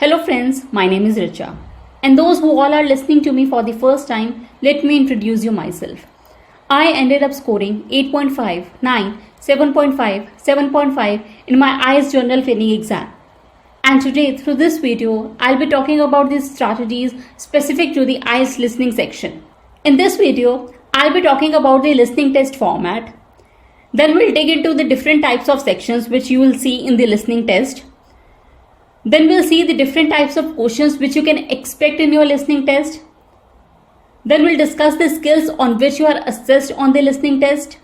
Hello friends, my name is Richa. And those who all are listening to me for the first time, let me introduce you myself. I ended up scoring 8.5, 9, 7.5, 7.5 in my IELTS General Training exam. And today through this video, I'll be talking about these strategies specific to the IELTS listening section. In this video, I'll be talking about the listening test format. Then we'll dig into the different types of sections which you will see in the listening test. Then we'll see the different types of questions which you can expect in your listening test. Then we'll discuss the skills on which you are assessed on the listening test.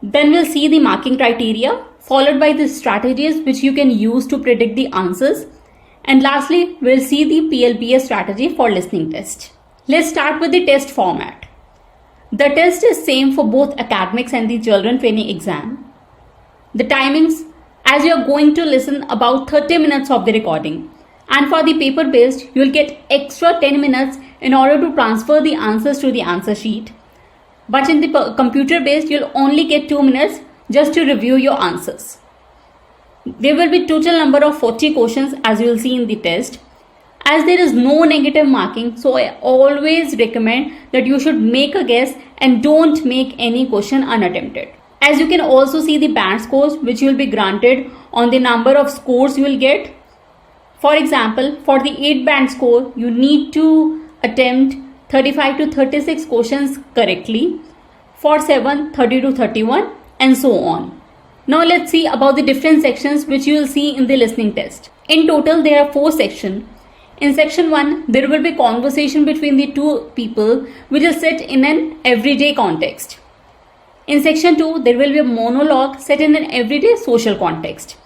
Then we'll see the marking criteria, followed by the strategies which you can use to predict the answers. And lastly, we'll see the PLPS strategy for listening test. Let's start with the test format. The test is same for both academics and the children training exam. The timings, as you are going to listen about 30 minutes of the recording, and for the paper based you will get extra 10 minutes in order to transfer the answers to the answer sheet, but in the computer based you'll only get 2 minutes just to review your answers. There will be total number of 40 questions as you will see in the test. As there is no negative marking, so I always recommend that you should make a guess and don't make any question unattempted. As you can also see the band scores which you will be granted on the number of scores you will get. For example, for the 8 band score, you need to attempt 35 to 36 questions correctly. For 7, 30 to 31 and so on. Now let's see about the different sections which you will see in the listening test. In total, there are 4 sections. In section 1, there will be conversation between the two people which is set in an everyday context. In section 2, there will be a monologue set in an everyday social context.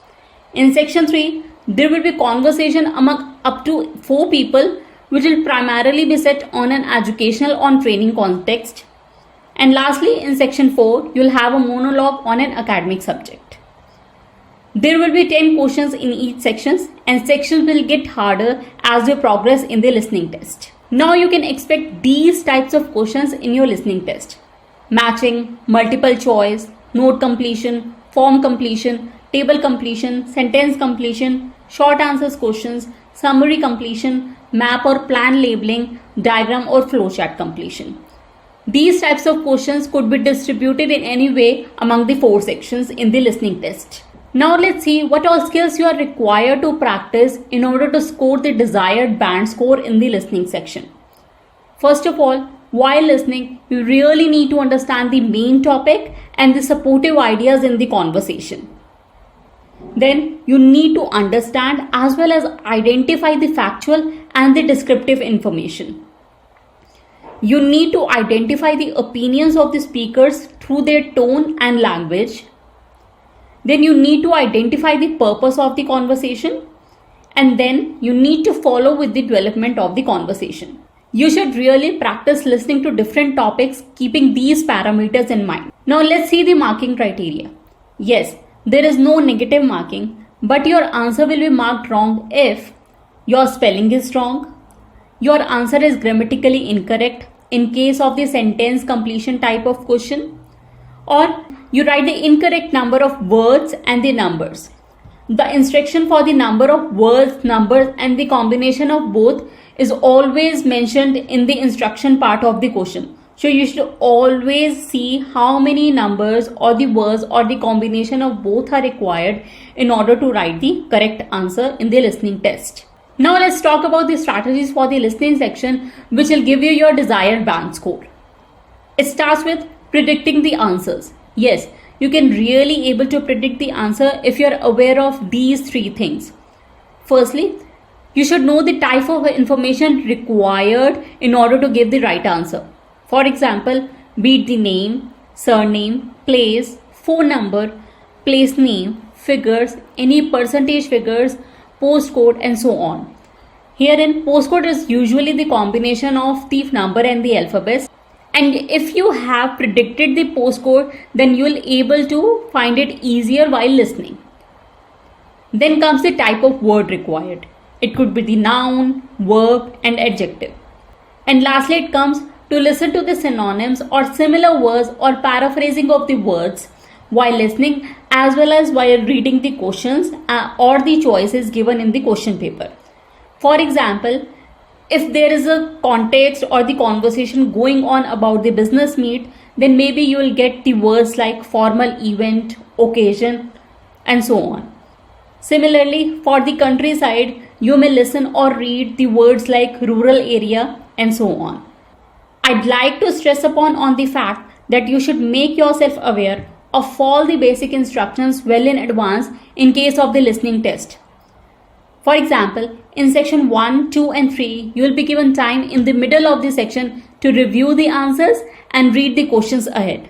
In section 3, there will be conversation among up to 4 people which will primarily be set on an educational or training context. And lastly, in section 4, you will have a monologue on an academic subject. There will be 10 questions in each section, and sections will get harder as you progress in the listening test. Now you can expect these types of questions in your listening test: matching, multiple choice, note completion, form completion, table completion, sentence completion, short answers questions, summary completion, map or plan labeling, diagram or flowchart completion. These types of questions could be distributed in any way among the 4 sections in the listening test. Now let's see what all skills you are required to practice in order to score the desired band score in the listening section. First of all, while listening, you really need to understand the main topic and the supportive ideas in the conversation. Then you need to understand as well as identify the factual and the descriptive information. You need to identify the opinions of the speakers through their tone and language. Then you need to identify the purpose of the conversation, and then you need to follow with the development of the conversation. You should really practice listening to different topics, keeping these parameters in mind. Now let's see the marking criteria. Yes, there is no negative marking, but your answer will be marked wrong if your spelling is wrong, your answer is grammatically incorrect in case of the sentence completion type of question, or you write the incorrect number of words and the numbers. The instruction for the number of words, numbers and the combination of both is always mentioned in the instruction part of the question. So you should always see how many numbers or the words or the combination of both are required in order to write the correct answer in the listening test. Now let's talk about the strategies for the listening section which will give you your desired band score. It starts with predicting the answers. Yes, you can really able to predict the answer if you are aware of these 3 things. Firstly, you should know the type of information required in order to give the right answer. For example, be it the name, surname, place, phone number, place name, figures, any percentage figures, postcode and so on. Herein, postcode is usually the combination of the number and the alphabet. And if you have predicted the postcode, then you will able to find it easier while listening. Then comes the type of word required. It could be the noun, verb and adjective. And lastly, it comes to listen to the synonyms or similar words or paraphrasing of the words while listening as well as while reading the questions or the choices given in the question paper. For example, if there is a context or the conversation going on about the business meet, then maybe you will get the words like formal event, occasion, and so on. Similarly, for the countryside, you may listen or read the words like rural area and so on. I'd like to stress upon on the fact that you should make yourself aware of all the basic instructions well in advance in case of the listening test. For example, in section 1, 2 and 3, you will be given time in the middle of the section to review the answers and read the questions ahead.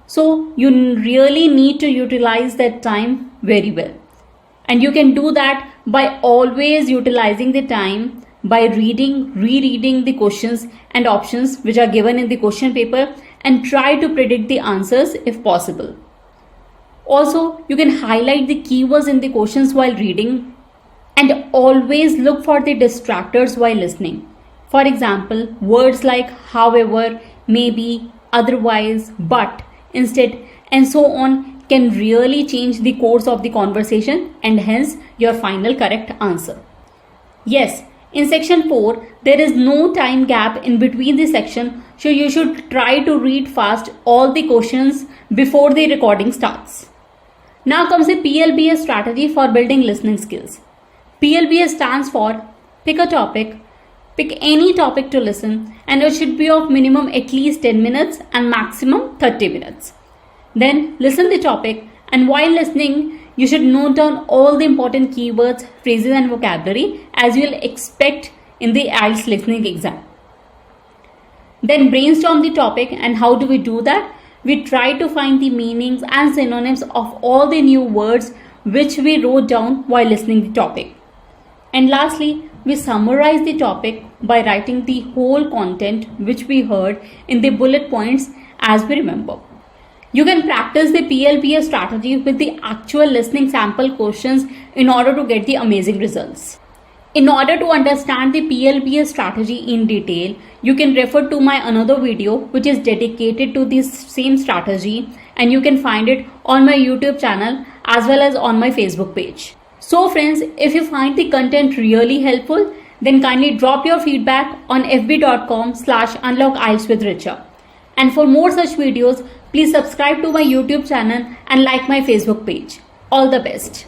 So you really need to utilize that time very well. And you can do that by always utilizing the time by rereading the questions and options which are given in the question paper and try to predict the answers if possible. Also, you can highlight the keywords in the questions while reading and always look for the distractors while listening. For example, words like however, maybe, otherwise, but, instead, and so on can really change the course of the conversation and hence your final correct answer. Yes, in section 4, there is no time gap in between the section, so you should try to read fast all the questions before the recording starts. Now comes the PLBS strategy for building listening skills. PLBS stands for pick a topic, pick any topic to listen, and it should be of minimum at least 10 minutes and maximum 30 minutes. Then listen the topic, and while listening, you should note down all the important keywords, phrases and vocabulary as you will expect in the IELTS listening exam. Then brainstorm the topic, and how do we do that? We try to find the meanings and synonyms of all the new words which we wrote down while listening the topic. And lastly, we summarize the topic by writing the whole content which we heard in the bullet points as we remember. You can practice the PLBS strategy with the actual listening sample questions in order to get the amazing results. In order to understand the PLBS strategy in detail, you can refer to my another video which is dedicated to this same strategy, and you can find it on my YouTube channel as well as on my Facebook page. So friends, if you find the content really helpful, then kindly drop your feedback on fb.com/unlockieltswithricha. And for more such videos, please subscribe to my YouTube channel and like my Facebook page. All the best.